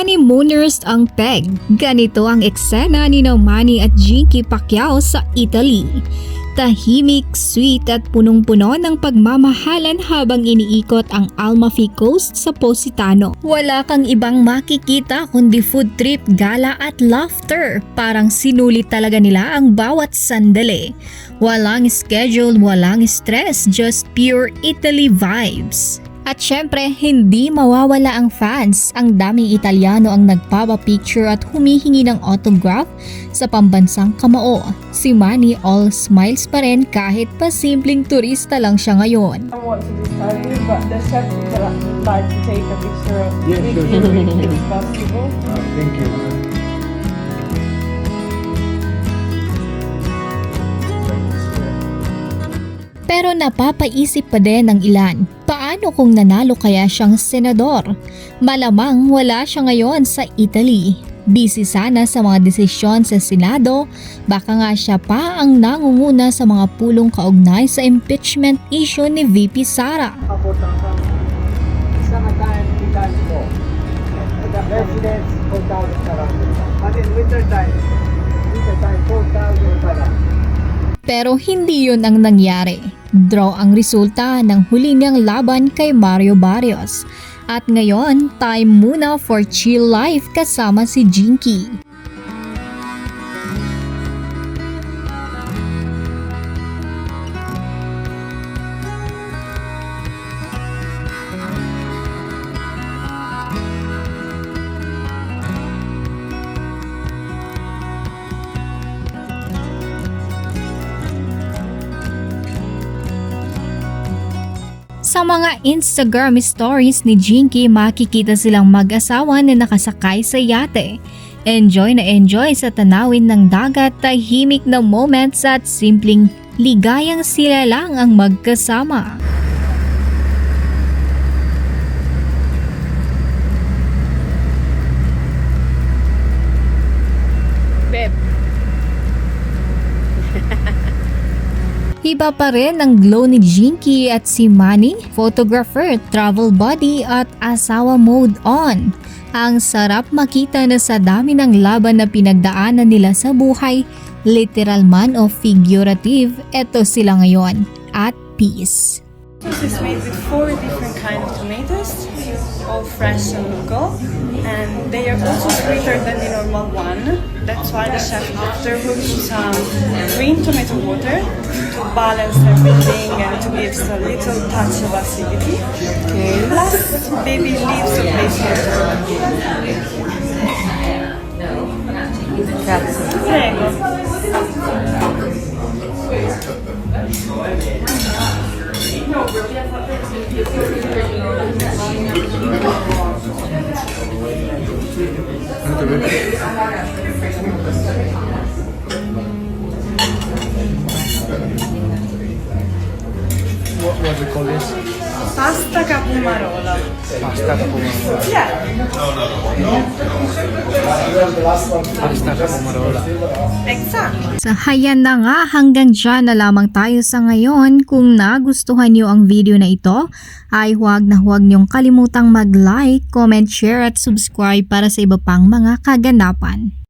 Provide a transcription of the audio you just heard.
Honeymooners ang peg. Ganito ang eksena ni Manny at Jinky Pacquiao sa Italy. Tahimik, sweet at punong-puno ng pagmamahalan habang iniikot ang Amalfi Coast sa Positano. Wala kang ibang makikita kundi food trip, gala at laughter. Parang sinulit talaga nila ang bawat sandali. Walang schedule, walang stress, just pure Italy vibes. At syempre, hindi mawawala ang fans. Ang daming Italyano ang nagpapapicture at humihingi ng autograph sa pambansang kamao. Si Manny all smiles pa rin kahit pa simpleng turista lang siya ngayon. I want to be standing, but the chef would like to take a picture with you if possible. Thank you. Pero napapaisip pa din ng ilan, paano kung nanalo kaya siyang senador? Malamang wala siya ngayon sa Italy. Busy sana sa mga desisyon sa Senado, baka nga siya pa ang nangunguna sa mga pulong kaugnay sa impeachment issue ni VP Sara. Summer time, Italy po. The residents, 4,000 karami. But in winter time, 4,000 karami. Pero hindi yun ang nangyari. Draw ang resulta ng huli niyang laban kay Mario Barrios. At ngayon, time muna for chill life kasama si Jinky. Sa mga Instagram stories ni Jinky, makikita silang mag-asawa na nakasakay sa yate. Enjoy na enjoy sa tanawin ng dagat, tahimik na moments at simpleng ligayang sila lang ang magkasama. Babe. Iba pa rin ang glow ni Jinky at si Manny, photographer, travel buddy at asawa mode on. Ang sarap makita na sa dami ng laban na pinagdaanan nila sa buhay, literal man o figurative, eto sila ngayon at peace. This is made with 4 different kinds of tomatoes, all fresh and local, and they are also sweeter than the normal one. That's why the chef after put some green tomato water to balance everything and to give a little touch of acidity. Plus baby leaves of basil. Prego. What we call this? Pasta capumarola. Pasta capomarola. Yeah. Pasta capomarola. Exactly. Sa hayan na nga, hanggang dyan na lamang tayo sa ngayon. Kung nagustuhan nyo ang video na ito, ay huwag nyong kalimutang mag-like, comment, share at subscribe para sa iba pang mga kaganapan.